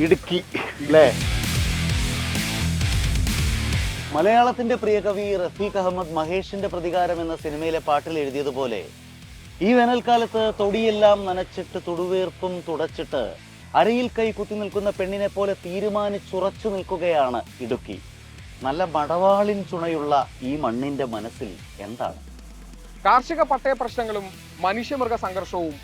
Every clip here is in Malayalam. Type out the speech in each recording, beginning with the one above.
ഇടുക്കി അല്ലേ? മലയാളത്തിന്റെ പ്രിയ കവി റഫീഖ് അഹമ്മദ് മഹേഷിന്റെ പ്രതികാരം എന്ന സിനിമയിലെ പാട്ടിൽ എഴുതിയതുപോലെ ഈ വേനൽക്കാലത്ത് തൊടിയെല്ലാം നനച്ചിട്ട് തുടുവേർപ്പും തുടച്ചിട്ട് അരയിൽ കൈ കുത്തി നിൽക്കുന്ന പെണ്ണിനെ പോലെ തീരുമാനിച്ചുറച്ചു നിൽക്കുകയാണ് ഇടുക്കി. നല്ല മടവാളിൻ ചുണയുള്ള ഈ മണ്ണിന്റെ മനസ്സിൽ എന്താണ്? കാർഷിക പട്ടയ പ്രശ്നങ്ങളും മനുഷ്യമൃഗ സംഘർഷവും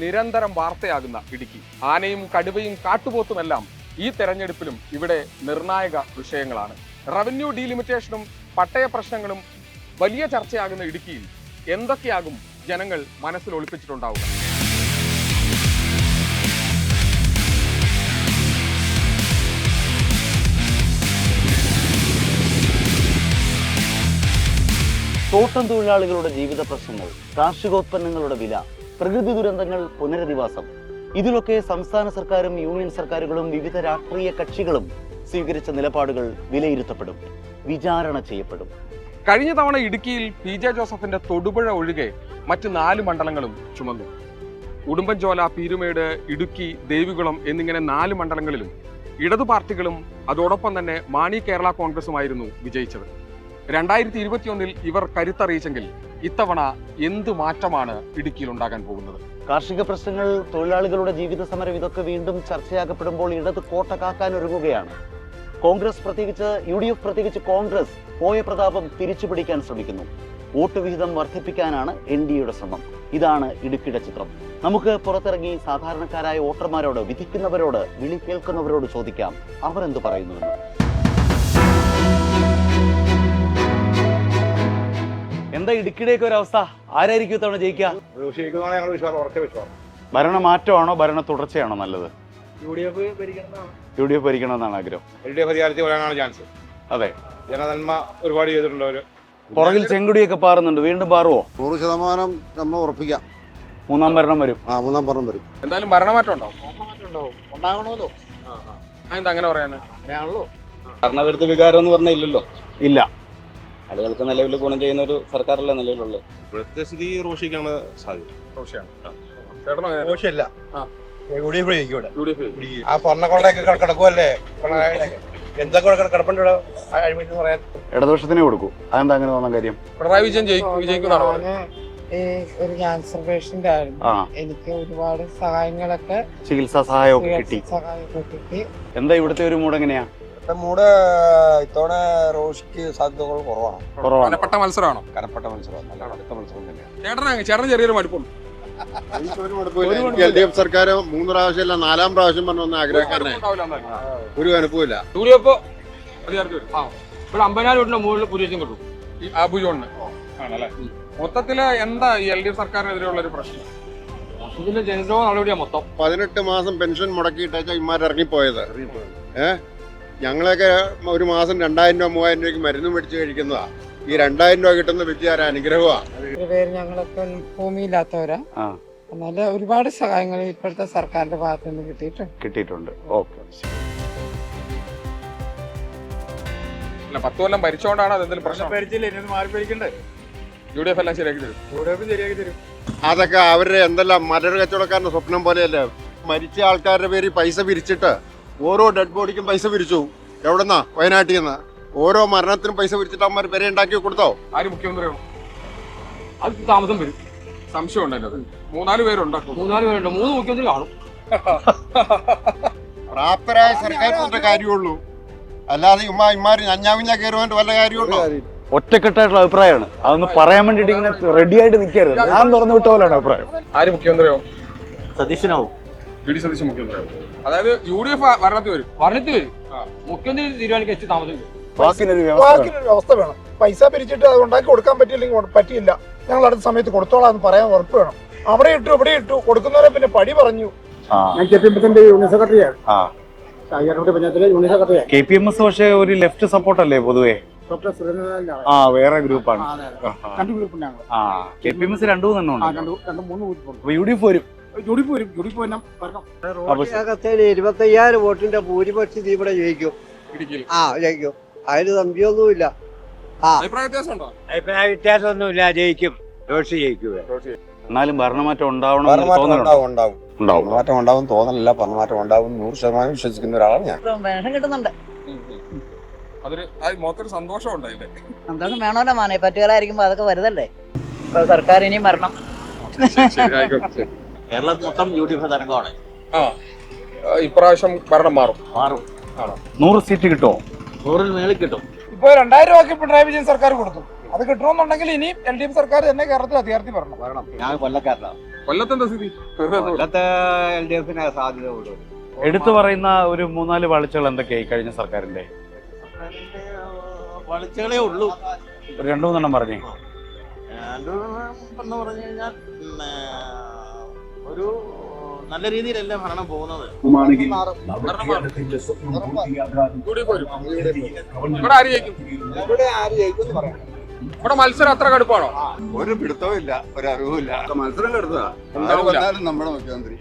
നിരന്തരം വാർത്തയാകുന്ന ഇടുക്കി. ആനയും കടുവയും കാട്ടുപോത്തുമെല്ലാം ഈ തെരഞ്ഞെടുപ്പിലും ഇവിടെ നിർണായക വിഷയങ്ങളാണ്. റവന്യൂ ഡീലിമിറ്റേഷനും പട്ടയ പ്രശ്നങ്ങളും വലിയ ചർച്ചയാകുന്ന ഇടുക്കിയിൽ എന്തൊക്കെയാകും ജനങ്ങൾ മനസ്സിൽ ഒളിപ്പിച്ചിട്ടുണ്ടാവുക? തോട്ടം തൊഴിലാളികളുടെ ജീവിത പ്രശ്നങ്ങൾ, കാർഷികോത്പന്നങ്ങളുടെ വില, പ്രകൃതി ദുരന്തങ്ങൾ, പുനരധിവാസം, ഇതിലൊക്കെ സംസ്ഥാന സർക്കാരും യൂണിയൻ സർക്കാരുകളും വിവിധ രാഷ്ട്രീയ കക്ഷികളും സ്വീകരിച്ച നിലപാടുകൾ വിലയിരുത്തപ്പെടും, വിചാരണ ചെയ്യപ്പെടും. കഴിഞ്ഞ തവണ ഇടുക്കിയിൽ PJ ജോസഫിന്റെ തൊടുപുഴ ഒഴികെ മറ്റ് 4 മണ്ഡലങ്ങളും ചുമന്നു. ഉടുമ്പൻചോല, പീരുമേട്, ഇടുക്കി, ദേവികുളം എന്നിങ്ങനെ 4 മണ്ഡലങ്ങളിലും ഇടതു പാർട്ടികളും അതോടൊപ്പം തന്നെ മാണി കേരള കോൺഗ്രസുമായിരുന്നു വിജയിച്ചത്. 2021 ഇവർ കരുത്തറിയിച്ചെങ്കിൽ ഇത്തവണ എന്ത് മാറ്റമാണ് ഇടുക്കിയിൽ ഉണ്ടാകാൻ പോകുന്നത്? കാർഷിക പ്രശ്നങ്ങൾ, തൊഴിലാളികളുടെ ജീവിത സമരം, ഇതൊക്കെ വീണ്ടും ചർച്ചയാക്കപ്പെടുമ്പോൾ ഇടത് കോട്ട കാക്കാൻ ഒരുങ്ങുകയാണ്. കോൺഗ്രസ് പ്രത്യേകിച്ച് UDF പ്രത്യേകിച്ച് കോൺഗ്രസ് പോയ പ്രതാപം തിരിച്ചു പിടിക്കാൻ ശ്രമിക്കുന്നു. വോട്ട് വിഹിതം വർദ്ധിപ്പിക്കാനാണ് NDAയുടെ ശ്രമം. ഇതാണ് ഇടുക്കിയുടെ ചിത്രം. നമുക്ക് പുറത്തിറങ്ങി സാധാരണക്കാരായ വോട്ടർമാരോട്, വിധിക്കുന്നവരോട്, വിളി കേൾക്കുന്നവരോട് ചോദിക്കാം അവർ എന്ത് പറയുന്നുവെന്ന്. എന്താ ഇടുക്കിയുടെയൊക്കെ ഒരു അവസ്ഥ? ആരായിരിക്കും ഇത്തവണ ജയിക്കുക? ഭരണ മാറ്റമാണോ ഭരണ തുടർച്ചയാണോ നല്ലത്? UDF ഭരിക്കണമെന്നാണ് ആഗ്രഹം. LDF അധികാരത്തിൽ വരാനാണ് ചാൻസ്. അതെ, ജനനന്മ ഒരുപാട് ചെയ്തിട്ടുണ്ട് അവര്. പുറകിൽ ചെങ്കുടിയൊക്കെ പാറുന്നുണ്ട്. വീണ്ടും പാറുവോ? 100% നമ്മൾ ഉറപ്പിക്കാം. 3ാം ഭരണം വരും. 3ാം ഭരണം വരും. എന്തായാലും ഭരണമാറ്റം ഉണ്ടാവും. ഉണ്ടാകണമല്ലോ. എന്താ അങ്ങനെ പറയാന്? ഭരണവിരുദ്ധ വികാരം എന്ന് പറഞ്ഞാൽ ഇല്ലല്ലോ. ഇല്ല, ആളുകൾക്ക് നിലവിൽ ഗുണം ചെയ്യുന്ന ഒരു സർക്കാരല്ലേ നിലവിലുള്ളത്. ഇവിടുത്തെ സ്ഥിതി റോഷിക്കാണ് സാധ്യത. റോഷിയാണ്. ആ സ്വർണ്ണക്കൊള്ളയൊക്കെ കിടക്കുമല്ലേ, എന്തൊക്കെ കിടപ്പുണ്ട് അഴിമതി പറയാൻ. ഇടതുപക്ഷത്തിനെ കൊടുക്കൂ. അതെന്താ അങ്ങനെ തോന്നാൻ കാര്യം? പിണറായി വിജയൻ വിജയിക്കുന്നതാണോ? ഒരു ക്യാൻസർ പേഷ്യന്റ് ആയിരുന്നു. എനിക്ക് ഒരുപാട് സഹായങ്ങളൊക്കെ, ചികിത്സാ സഹായമൊക്കെ കിട്ടി. എന്താ ഇവിടുത്തെ ഒരു മൂഡ് എങ്ങനെയാ? മൂട് ഇത്തവണ റോഷിക്ക് സാധ്യതകൾ കുറവാണ്. കനപ്പെട്ട മത്സരമാണോ? കനപ്പെട്ട മത്സരം, നല്ല അടുത്ത മത്സരം തന്നെയാണ്. ചേട്ടന് ചെറിയൊരു മടുപ്പുണ്ട്. LDF സർക്കാർ 3 പ്രാവശ്യമല്ല 4ാം പ്രാവശ്യം പറഞ്ഞ ആഗ്രഹക്കാരനെ ഒരു അനുഭവമില്ല. ഇവിടെ 50,000 വീട്ടിലെ മുകളിൽ പുരുഷം കിട്ടും ആ ഭൂജോണിന് ആണല്ലേ. മൊത്തത്തില് എന്താ ഈ LDF സർക്കാരിനെതിരെയുള്ള ഒരു പ്രശ്നം? ഇതിന്റെ ജനദ്രോഹ നടപടിയാ മൊത്തം. 18 മാസം പെൻഷൻ മുടക്കിയിട്ടാ ഇമാർ ഇറങ്ങിപ്പോയത്. ഞങ്ങളൊക്കെ ഒരു മാസം 2,000 രൂപ 3,000 രൂപയ്ക്ക് മരുന്ന് മേടിച്ച് കഴിക്കുന്നതാ. ഈ 2,000 രൂപ കിട്ടുന്ന വലിയ അനുഗ്രഹമാണ്. പേര് ഞങ്ങളൊക്കെ ഭൂമിയില്ലാത്തവരാ. എന്നാലും ഒരുപാട് സഹായങ്ങൾ ഇപ്പോഴത്തെ സർക്കാരിന്റെ ഭാഗത്ത് നിന്ന് കിട്ടിയിട്ടുണ്ട്. ഓക്കെ, 10 കൊല്ലം ഭരിച്ചോണ്ടാണ് അതെന്തെങ്കിലും പ്രശ്നം? UDF എല്ലാം ശരിയാക്കി തരും. അതൊക്കെ അവരുടെ എന്തെല്ലാം മരട് കച്ചവടക്കാരന്റെ സ്വപ്നം പോലെയല്ലേ. മരിച്ച ആൾക്കാരുടെ പേര് പൈസ പിരിച്ചിട്ട് ഓരോ ഡെഡ് ബോഡിക്കും പൈസ പിരിച്ചു. എവിടെന്നാ? വയനാട്ടിൽ നിന്ന്. ഓരോ മരണത്തിനും പൈസ പിരിച്ചിട്ട് അമ്മ പേരെ ഉണ്ടാക്കി കൊടുത്തോ? ആര് മുഖ്യമന്ത്രിയാണോ? അത് താമസം വരും. സംശയം ഉണ്ടല്ലോ. 3-4 പേരുണ്ടാക്കും. 3 പേരുണ്ട്. 3 മുഖ്യമന്ത്രി കാണും. പ്രാപ്തരായ സർക്കാരിന്റെ കാര്യമുള്ളൂ, അല്ലാതെ ഇമാര് ഞഞ്ഞാവിഞ്ഞ കയറുവാൻ വല്ല കാര്യമുണ്ടോ? ഒറ്റക്കെട്ടായിട്ടുള്ള അഭിപ്രായമാണ്. അതൊന്ന് പറയാൻ വേണ്ടിട്ട് ഇങ്ങനെ റെഡി ആയിട്ട് നിൽക്കരുത്. ഞാൻ തുറന്നു വിട്ട പോലെയാണ് അഭിപ്രായം. ആര് മുഖ്യമന്ത്രിയാവും? സതീശനാവും. VD സതീശൻ മുഖ്യമന്ത്രിയാവും. അതായത് UDF ഭരണത്തിൽ വരും. മുഖ്യമന്ത്രി തീരുമാനിക്കാൻ താമസം വരും. വാക്കിനൊരു വ്യവസ്ഥ വേണം. പൈസ പിരിച്ചിട്ട് അത് ഉണ്ടാക്കി കൊടുക്കാൻ പറ്റിയില്ലെങ്കിൽ പറ്റിയില്ല, ഞങ്ങൾ അടുത്ത സമയത്ത് കൊടുത്തോളാം എന്ന് പറയാൻ ഉറപ്പ് വേണം. അവിടെ ഇട്ടു ഇവിടെ ഇട്ടു കൊടുക്കുന്നവരെ പിന്നെ പടി പറഞ്ഞു. ഞാൻ KPMS യൂണിയൻ സെക്രട്ടറിയാണ്. KPMS പക്ഷേ ഒരു ലെഫ്റ്റ് സപ്പോർട്ട് അല്ലേ പൊതുവേ? വേറെ ഗ്രൂപ്പാണ്. KPMS 2-3 ഉണ്ട്. UDF വരും. 25,000 വോട്ടിന്റെ ഭൂരിപക്ഷം ഇവിടെ ജയിക്കും. ജയിക്കും, അതിന് സംശയമൊന്നുമില്ല. അഭിപ്രായ വ്യത്യാസമുണ്ടോ? അഭിപ്രായ വ്യത്യാസമൊന്നുമില്ല, ജയിക്കും. റോഷി ജയിക്കുക. എന്നാലും ഭരണമാറ്റം ഉണ്ടാവണം എന്ന് തോന്നുന്നുണ്ടോ? ഉണ്ടാവും ഉണ്ടാവും. മാറ്റം ഉണ്ടാവും തോന്നലില്ല. ഭരണമാറ്റം ഉണ്ടാവും 100% വിശ്വസിക്കുന്ന ഒരാളാണ് ഞാൻ. പെൻഷൻ കിട്ടുന്നുണ്ട്. അതൊരു മൊത്തം സന്തോഷം ഉണ്ടായില്ലേ? സന്തോഷം വേണമല്ലോ മാനേ, പറ്റുകാരായിരിക്കുമ്പോ അതൊക്കെ വരുതല്ലേ. ഇപ്പൊ സർക്കാർ ഇനിയും വരണം. കേരളത്തിൽ മൊത്തം UDF തരംഗമാണ്. ഇപ്രാവശ്യം ഭരണം മാറും. 100 സീറ്റ് കിട്ടുമോ? 100-ൽ മേളിൽ കിട്ടും. ഇപ്പൊ 2000 രൂപയ്ക്ക് പിണറായി വിജയൻ സർക്കാർ കൊടുത്തു. അത് കിട്ടണമെന്നുണ്ടെങ്കിൽ ഇനിയും LDF സർക്കാർ തന്നെ കേരളത്തിൽ അധികാരത്തിൽ വരണം. ഞാൻ കൊല്ലക്കാരനാണ്. കൊല്ലത്തെന്താ സ്ഥിതി? കൊല്ലത്തെ LDF-ന് സാധ്യത ഉള്ളൂ. എടുത്തു പറയുന്ന ഒരു 3-4 വാഴ്ചകൾ എന്തൊക്കെയായി കഴിഞ്ഞ സർക്കാരിന്റെ? വളച്ചുകളേ ഉള്ളൂ. ഒരു 2-3 പറഞ്ഞേ. എന്ന് പറഞ്ഞു കഴിഞ്ഞാൽ ഒരു നല്ല രീതിയിലല്ല ഭരണം പോകുന്നത്. ഇവിടെ ആര് ജയിക്കും? ഇവിടെ മത്സരം അത്ര കടുപ്പാണോ? ഒരു പിടുത്തവും ഇല്ല, ഒരു അറിവുമില്ല. മത്സരം കെടുത്തതാ നമ്മുടെ മുഖ്യമന്ത്രി.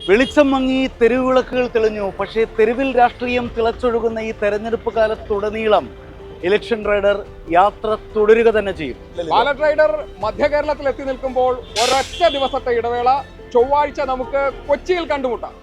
വെളിച്ചം മങ്ങി തെരുവിളക്കുകൾ തെളിഞ്ഞു. പക്ഷേ തെരുവിൽ രാഷ്ട്രീയം തിളച്ചൊഴുകുന്ന ഈ തെരഞ്ഞെടുപ്പ് കാലത്തുടനീളം ഇലക്ഷൻ റൈഡർ യാത്ര തുടരുക തന്നെ ചെയ്യും. ബാലറ്റ് റൈഡർ മധ്യ കേരളത്തിൽ എത്തി നിൽക്കുമ്പോൾ ഒരൊറ്റ ദിവസത്തെ ഇടവേള. ചൊവ്വാഴ്ച നമുക്ക് കൊച്ചിയിൽ കണ്ടുമുട്ടാം.